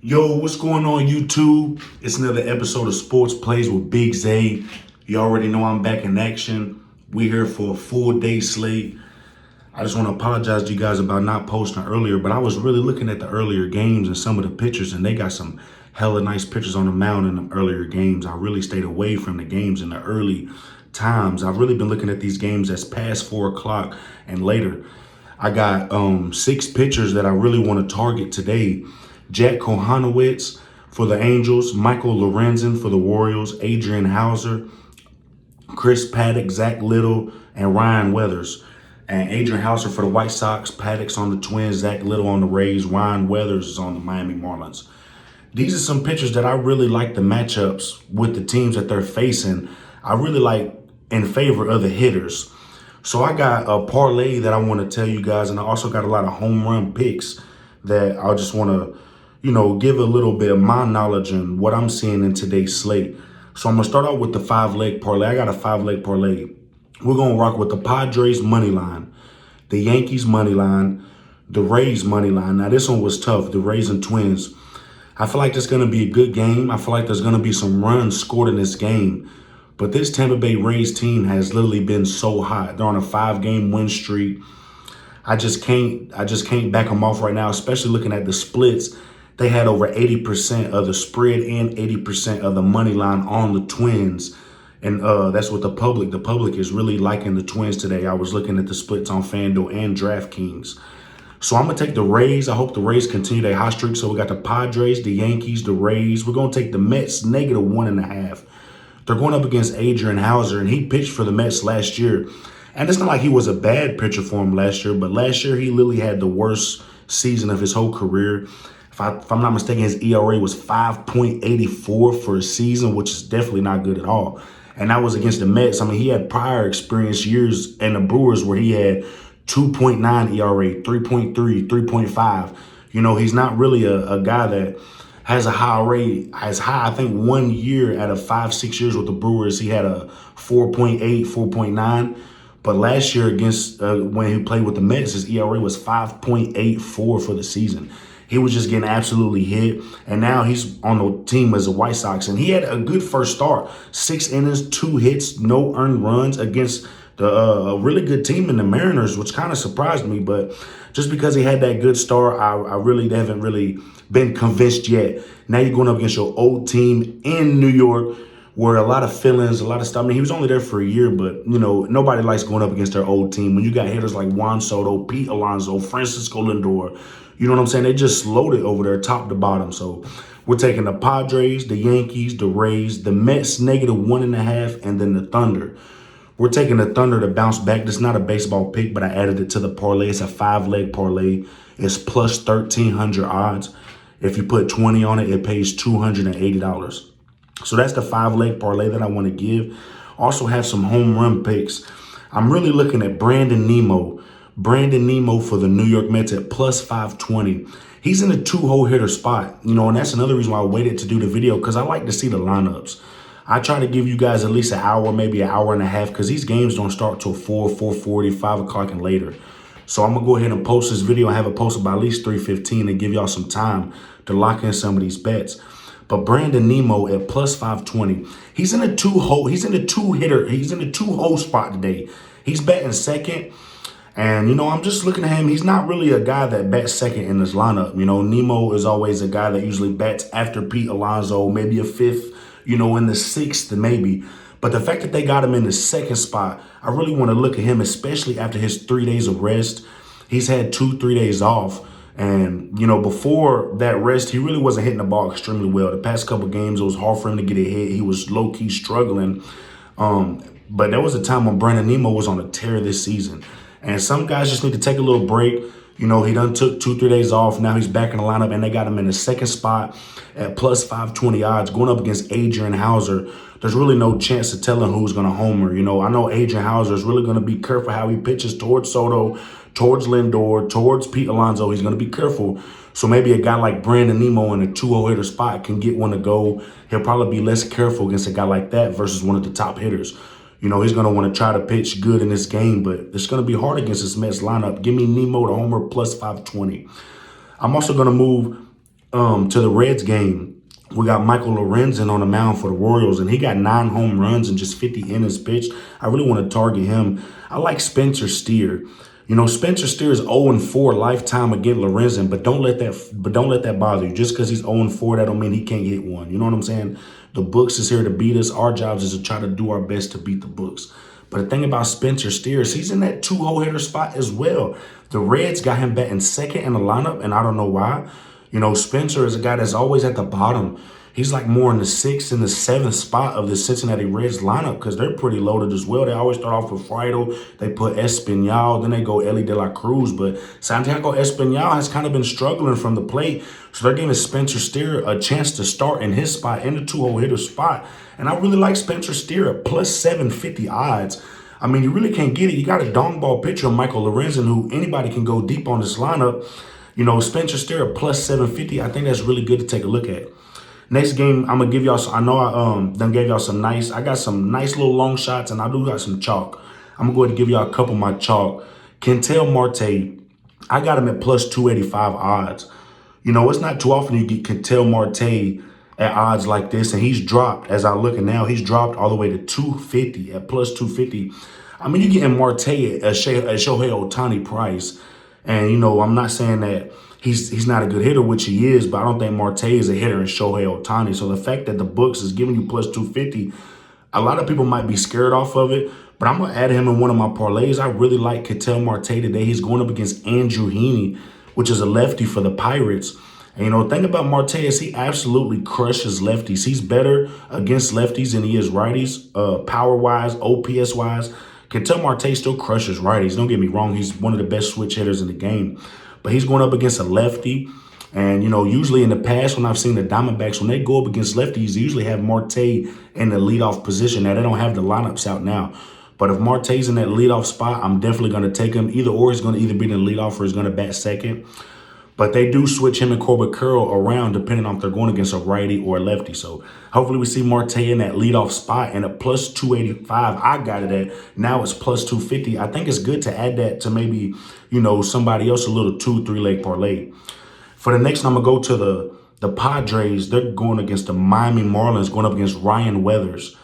Yo, what's going on YouTube? It's another episode of Sports Plays with Big Zay. You already know I'm back in action. We here for a full day slate. I just want to apologize to you guys about not posting earlier, but I was really looking at the earlier games and some of the pictures, and they got some hella nice pictures on the mound in the earlier games. I really stayed away from the games in the early times. I've really been looking at these games that's past 4 o'clock and later. I got 6 pitchers that I really want to target today. Jack Kohanowitz for the Angels, Michael Lorenzen for the Royals, Adrian Hauser, Chris Paddock, Zach Little, and Ryan Weathers. And Adrian Hauser for the White Sox, Paddock's on the Twins, Zach Little on the Rays, Ryan Weathers is on the Miami Marlins. These are some pitchers that I really like the matchups with the teams that they're facing. I really like in favor of the hitters. So I got a parlay that I want to tell you guys, and I also got a lot of home run picks that I just want to give a little bit of my knowledge and what I'm seeing in today's slate. So I'm going to start out with the 5-leg parlay. I got a 5-leg parlay. We're going to rock with the Padres money line, the Yankees money line, the Rays money line. Now, this one was tough, the Rays and Twins. I feel like this is going to be a good game. I feel like there's going to be some runs scored in this game. But this Tampa Bay Rays team has literally been so hot. They're on a 5-game win streak. I just can't back them off right now, especially looking at the splits. They had over 80% of the spread and 80% of the money line on the Twins. And that's what the public is really liking the Twins today. I was looking at the splits on FanDuel and DraftKings. So I'm going to take the Rays. I hope the Rays continue their hot streak. So we got the Padres, the Yankees, the Rays. We're going to take the Mets -1.5. They're going up against Adrian Hauser, and he pitched for the Mets last year. And it's not like he was a bad pitcher for him last year, but last year he literally had the worst season of his whole career. If I'm not mistaken, his ERA was 5.84 for a season, which is definitely not good at all. And that was against the Mets. I mean, he had prior experience years in the Brewers where he had 2.9 ERA, 3.3, 3.5. He's not really a guy that has a high rate, as high. I think 1 year out of 5-6 years with the Brewers, he had a 4.8, 4.9. But last year against when he played with the Mets, his ERA was 5.84 for the season. He was just getting absolutely hit. And now he's on the team as the White Sox. And he had a good first start. 6 innings, 2 hits, no earned runs against a really good team in the Mariners, which kind of surprised me. But just because he had that good start, I really haven't really been convinced yet. Now you're going up against your old team in New York, where a lot of feelings, a lot of stuff. I mean, he was only there for a year, but, nobody likes going up against their old team. When you got hitters like Juan Soto, Pete Alonso, Francisco Lindor, you know what I'm saying? They just loaded over there top to bottom. So we're taking the Padres, the Yankees, the Rays, the Mets -1.5, and then the Thunder. We're taking the Thunder to bounce back. This is not a baseball pick, but I added it to the parlay. It's a 5-leg parlay. It's plus 1,300 odds. If you put 20 on it, it pays $280. So that's the 5-leg parlay that I want to give. Also have some home run picks. I'm really looking at Brandon Nimmo. Brandon Nimmo for the New York Mets at plus 520. He's in a 2-hole hitter spot, and that's another reason why I waited to do the video, because I like to see the lineups. I try to give you guys at least an hour, maybe an hour and a half, because these games don't start till 4, 4:40, 5 o'clock and later. So I'm going to go ahead and post this video. I have it posted by at least 3:15 and give y'all some time to lock in some of these bets. But Brandon Nimmo at plus 520. He's in a 2-hole. He's in a 2-hitter. He's in a 2-hole spot today. He's batting second. And, I'm just looking at him. He's not really a guy that bats second in this lineup. Nimmo is always a guy that usually bats after Pete Alonso, maybe a 5th, in the 6th maybe. But the fact that they got him in the 2nd spot, I really want to look at him, especially after his 3 days of rest. He's had 2-3 days off. And, before that rest, he really wasn't hitting the ball extremely well. The past couple games, it was hard for him to get a hit. He was low-key struggling. But there was a time when Brandon Nimmo was on a tear this season. And some guys just need to take a little break. He done took 2-3 days off. Now he's back in the lineup, and they got him in the 2nd spot at plus 520 odds, going up against Adrian Hauser. There's really no chance of telling who's going to homer. I know Adrian Hauser is really going to be careful how he pitches towards Soto, towards Lindor, towards Pete Alonso. He's going to be careful. So maybe a guy like Brandon Nimmo in a 2-hole hitter spot can get one to go. He'll probably be less careful against a guy like that versus one of the top hitters. He's going to want to try to pitch good in this game, but it's going to be hard against this Mets lineup. Give me Nimmo to homer plus 520. I'm also going to move to the Reds game, we got Michael Lorenzen on the mound for the Royals, and he got 9 home runs and just 50 innings pitched. I really want to target him. I like Spencer Steer. You know, Spencer Steer is 0-4 lifetime against Lorenzen, but don't let that bother you. Just because he's 0-4, that don't mean he can't hit one. You know what I'm saying? The books is here to beat us. Our jobs is to try to do our best to beat the books. But the thing about Spencer Steer is he's in that 2-hole hitter spot as well. The Reds got him batting second in the lineup, and I don't know why. You know, Spencer is a guy that's always at the bottom. He's like more in the 6th and the 7th spot of the Cincinnati Reds lineup because they're pretty loaded as well. They always start off with Friedel. They put Espinal. Then they go Ellie De La Cruz. But Santiago Espinal has kind of been struggling from the plate. So they're giving Spencer Steer a chance to start in his spot, in the 2-hole hitter spot. And I really like Spencer Steer at plus 750 odds. I mean, you really can't get it. You got a dong ball pitcher, Michael Lorenzen, who anybody can go deep on this lineup. You know, Spencer Steer at plus 750. I think that's really good to take a look at. Next game, I'm gonna give y'all. I know I done gave y'all some nice. I got some nice little long shots, and I do got some chalk. I'm gonna go ahead and give y'all a couple of my chalk. Ketel Marte, I got him at plus 285 odds. You know, it's not too often you get Ketel Marte at odds like this, and he's dropped. As I look at now, he's dropped all the way to 250 at plus 250. I mean, you're getting Marte at Shohei Ohtani price, and you know, I'm not saying that he's not a good hitter, which he is, but I don't think Marte is a hitter in Shohei Ohtani. So the fact that the books is giving you plus 250, a lot of people might be scared off of it, but I'm going to add him in one of my parlays. I really like Ketel Marte today. He's going up against Andrew Heaney, which is a lefty for the Pirates. And, you know, the thing about Marte is he absolutely crushes lefties. He's better against lefties than he is righties, power-wise, OPS-wise. Ketel Marte still crushes righties. Don't get me wrong. He's one of the best switch hitters in the game. But he's going up against a lefty. And, you know, usually in the past when I've seen the Diamondbacks, when they go up against lefties, they usually have Marte in the leadoff position. Now, they don't have the lineups out now. But if Marte's in that leadoff spot, I'm definitely going to take him. Either or, he's going to either be in the leadoff or he's going to bat second. But they do switch him and Corbett Curl around depending on if they're going against a righty or a lefty. So hopefully we see Marte in that leadoff spot, and at plus 285, I got it at. Now it's plus 250. I think it's good to add that to maybe, you know, somebody else, a little 2-3 leg parlay. For the next one, I'm going to go to the Padres. They're going against the Miami Marlins, going up against Ryan Weathers.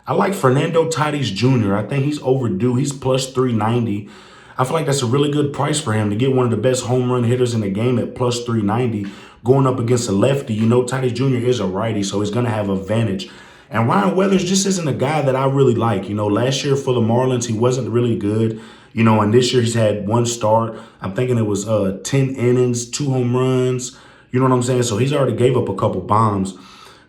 I like Fernando Tatis Jr. I think he's overdue. He's plus 390. I feel like that's a really good price for him to get one of the best home run hitters in the game at plus 390, going up against a lefty. You know, Tatis Jr. is a righty, so he's going to have advantage. And Ryan Weathers just isn't a guy that I really like. You know, last year for the Marlins, he wasn't really good. You know, and this year he's had one start. I'm thinking it was 10 innings, 2 home runs. You know what I'm saying? So he's already gave up a couple bombs.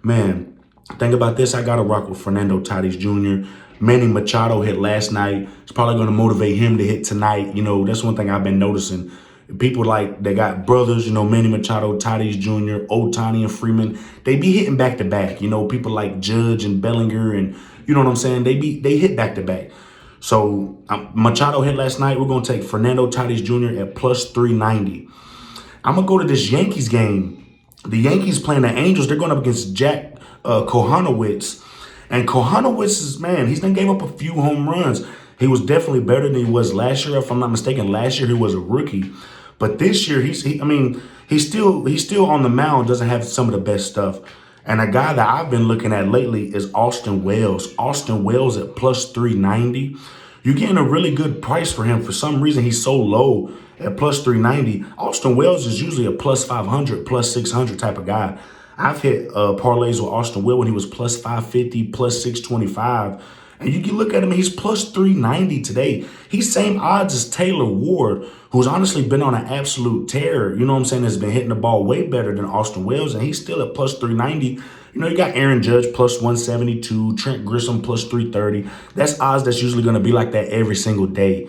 Man, think about this. I got to rock with Fernando Tatis Jr. Manny Machado hit last night. It's probably going to motivate him to hit tonight. You know, that's one thing I've been noticing. People like, they got brothers, you know, Manny Machado, Tatis Jr., Ohtani and Freeman. They be hitting back-to-back. You know, people like Judge and Bellinger and, you know what I'm saying? They hit back-to-back. So Machado hit last night. We're going to take Fernando Tatis Jr. at plus 390. I'm going to go to this Yankees game. The Yankees playing the Angels. They're going up against Jack Kohanowitz. And Kohanowitz is, man, he's done gave up a few home runs. He was definitely better than he was last year. If I'm not mistaken, last year he was a rookie. But this year, he's still on the mound, doesn't have some of the best stuff. And a guy that I've been looking at lately is Austin Wells. Austin Wells at plus 390. You're getting a really good price for him. For some reason, he's so low at plus 390. Austin Wells is usually a plus 500, plus 600 type of guy. I've hit parlays with Austin Wells when he was plus 550, plus 625. And you can look at him, he's plus 390 today. He's same odds as Taylor Ward, who's honestly been on an absolute tear. You know what I'm saying? Has been hitting the ball way better than Austin Wells, and he's still at plus 390. You know, you got Aaron Judge plus 172, Trent Grisham plus 330. That's odds that's usually going to be like that every single day.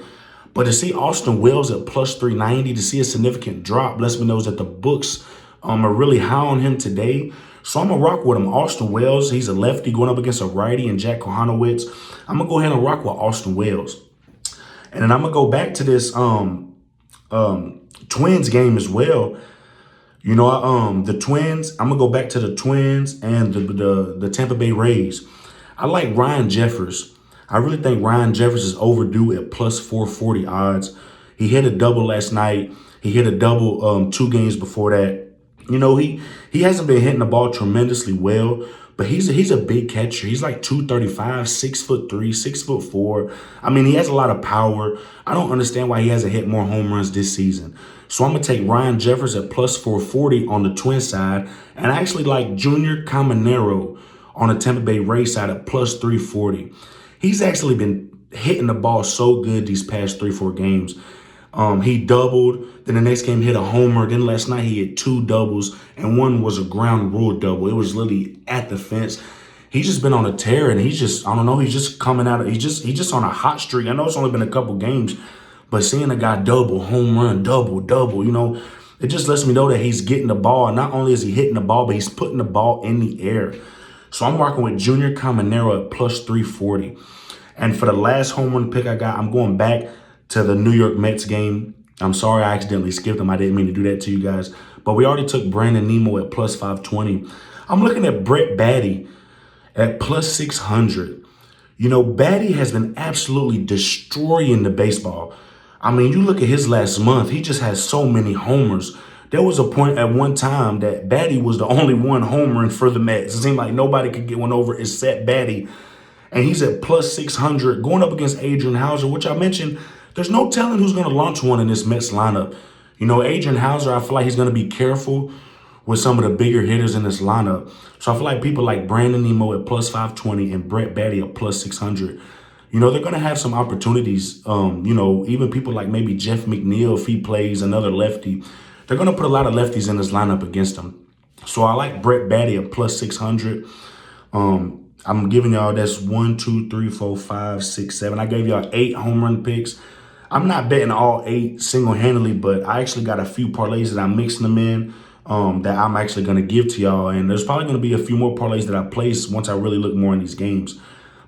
But to see Austin Wells at plus 390, to see a significant drop, lets me know that the books are really high on him today. So I'm going to rock with him. Austin Wells, he's a lefty going up against a righty and Jack Kohanowitz. I'm going to go ahead and rock with Austin Wells. And then I'm going to go back to this Twins game as well. You know, the Twins, I'm going to go back to the Twins and the Tampa Bay Rays. I like Ryan Jeffers. I really think Ryan Jeffers is overdue at plus 440 odds. He hit a double last night. He hit a double 2 games before that. He hasn't been hitting the ball tremendously well, but he's a big catcher. He's like 235, 6'3", 6'4". I mean, he has a lot of power. I don't understand why he hasn't hit more home runs this season. So I'm gonna take Ryan Jeffers at plus 440 on the Twin side, and I actually like Junior Caminero on the Tampa Bay Rays side at plus 340. He's actually been hitting the ball so good these past 3-4 games. He doubled, then the next game hit a homer. Then last night he hit 2 doubles, and one was a ground rule double. It was literally at the fence. He's just been on a tear, and I don't know, he's just coming out of, he's just on a hot streak. I know it's only been a couple games, but seeing a guy double, home run, double, it just lets me know that he's getting the ball. And not only is he hitting the ball, but he's putting the ball in the air. So I'm rocking with Junior Caminero at plus 340. And for the last home run pick I got, I'm going back to the New York Mets game. I'm sorry I accidentally skipped them. I didn't mean to do that to you guys. But we already took Brandon Nimmo at plus 520. I'm looking at Brett Baty at plus 600. Baty has been absolutely destroying the baseball. I mean, you look at his last month, he just has so many homers. There was a point at one time that Baty was the only one homering for the Mets. It seemed like nobody could get one over except Baty. And he's at plus 600 going up against Adrian Hauser, which I mentioned. There's no telling who's going to launch one in this Mets lineup. Adrian Hauser, I feel like he's going to be careful with some of the bigger hitters in this lineup. So I feel like people like Brandon Nimmo at plus 520 and Brett Baty at plus 600, they're going to have some opportunities. Even people like maybe Jeff McNeil, if he plays another lefty, they're going to put a lot of lefties in this lineup against him. So I like Brett Baty at plus 600. I'm giving y'all that's 1, 2, 3, 4, 5, 6, 7. I gave y'all 8 home run picks. I'm not betting all 8 single-handedly, but I actually got a few parlays that I'm mixing them in that I'm actually going to give to y'all. And there's probably going to be a few more parlays that I place once I really look more in these games.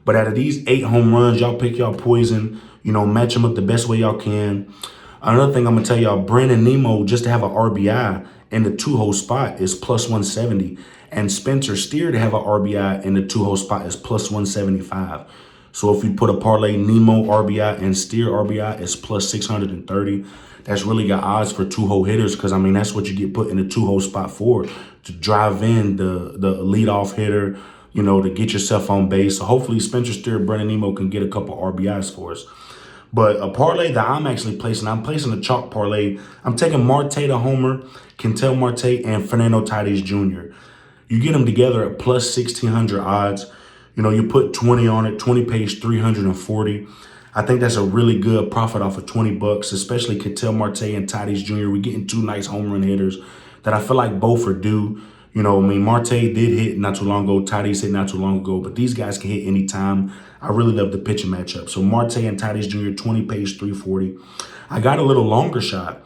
But out of these 8 home runs, y'all pick y'all poison, match them up the best way y'all can. Another thing I'm going to tell y'all, Brandon Nimmo, just to have an RBI in the 2-hole spot is plus 170. And Spencer Steer to have an RBI in the 2-hole spot is plus 175. So if you put a parlay, Nimmo RBI and Steer RBI is plus 630. That's really got odds for 2-hole hitters because, that's what you get put in the 2-hole spot for, to drive in the leadoff hitter, to get yourself on base. So hopefully Spencer Steer, Brandon Nimmo can get a couple RBIs for us. But a parlay that I'm actually placing, I'm placing a chalk parlay. I'm taking Marte to homer, Ketel Marte, and Fernando Tatis Jr. You get them together at plus 1,600 odds. You put 20 on it. 20 pays 340. I think that's a really good profit off of $20, especially Ketel Marte and Tatis Jr. We're getting 2 nice home run hitters that I feel like both are due. Marte did hit not too long ago. Tatis hit not too long ago. But these guys can hit anytime. I really love the pitching matchup. So Marte and Tatis Jr., 20 pays 340. I got a little longer shot.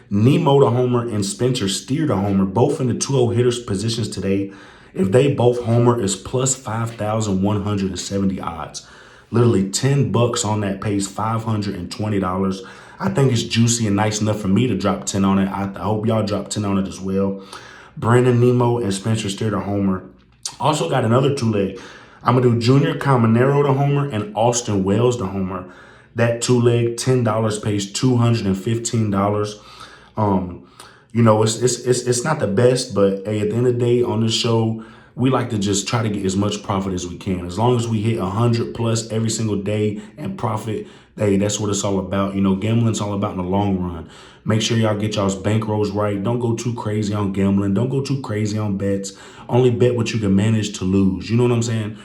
Nimmo to homer and Spencer Steer to homer, both in the 2-hole hitters positions today. If they both homer, is plus 5,170 odds. Literally $10 on that pays $520. I think it's juicy and nice enough for me to drop 10 on it. I hope y'all drop 10 on it as well. Brandon Nimmo and Spencer Steer to homer. Also got another 2-leg. I'm going to do Junior Caminero to homer and Austin Wells to homer. That 2-leg, $10 pays $215. It's not the best, but hey, at the end of the day on this show, we like to just try to get as much profit as we can. As long as we hit 100 plus every single day and profit, hey, that's what it's all about. Gambling's all about in the long run. Make sure y'all get y'all's bankrolls right. Don't go too crazy on gambling. Don't go too crazy on bets. Only bet what you can manage to lose. You know what I'm saying?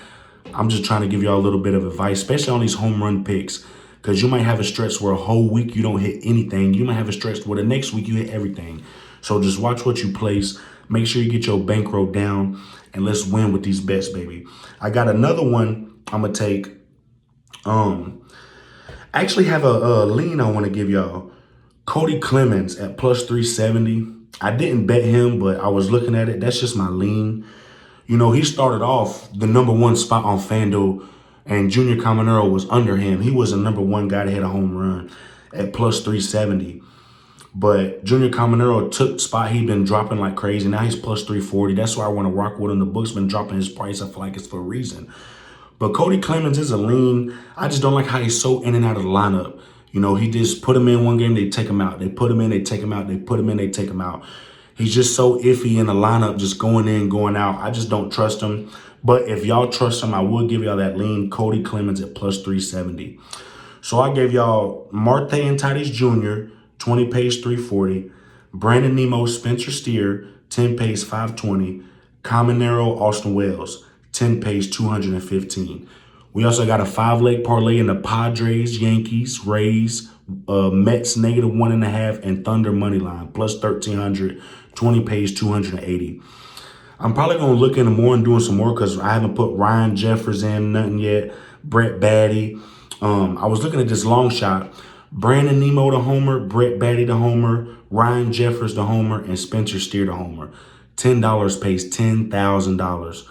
I'm just trying to give y'all a little bit of advice, especially on these home run picks. Because you might have a stretch where a whole week you don't hit anything. You might have a stretch where the next week you hit everything. So just watch what you place. Make sure you get your bankroll down. And let's win with these bets, baby. I got another one I'm going to take. I actually have a lean I want to give y'all. Cody Clemens at plus 370. I didn't bet him, but I was looking at it. That's just my lean. He started off the #1 spot on FanDuel, and Junior Caminero was under him. He was the #1 guy to hit a home run at plus 370. But Junior Caminero took the spot. He'd been dropping like crazy. Now he's plus 340. That's why I want to rock with him. The book's been dropping his price. I feel like it's for a reason. But Cody Clemens is a lean. I just don't like how he's so in and out of the lineup. He just put him in one game, they take him out. They put him in, they take him out. They put him in, they take him out. He's just so iffy in the lineup, just going in, going out. I just don't trust him. But if y'all trust him, I will give y'all that lean. Cody Clemens at plus 370. So I gave y'all Marte and Tatis Jr., 20 pays 340. Brandon Nimmo, Spencer Steer, 10 pays 520. Caminero, Austin Wells, 10 pays 215. We also got a 5-leg parlay in the Padres, Yankees, Rays, Mets -1.5, and Thunder money line plus 1,300, 20 pays 280. I'm probably gonna look into more and doing some more because I haven't put Ryan Jeffers in nothing yet. Brett Batty. I was looking at this long shot. Brandon Nimmo to homer, Brett Batty to homer, Ryan Jeffers to homer, and Spencer Steer to homer. $10 pays $10,000.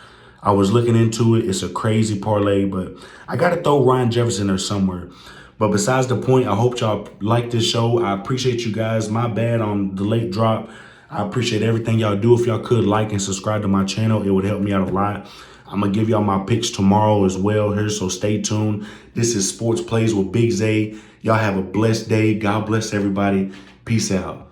I was looking into it. It's a crazy parlay, but I got to throw Ryan Jefferson there somewhere. But besides the point, I hope y'all like this show. I appreciate you guys. My bad on the late drop. I appreciate everything y'all do. If y'all could like and subscribe to my channel, it would help me out a lot. I'm going to give y'all my picks tomorrow as well here, so stay tuned. This is Sports Plays with Big Zay. Y'all have a blessed day. God bless everybody. Peace out.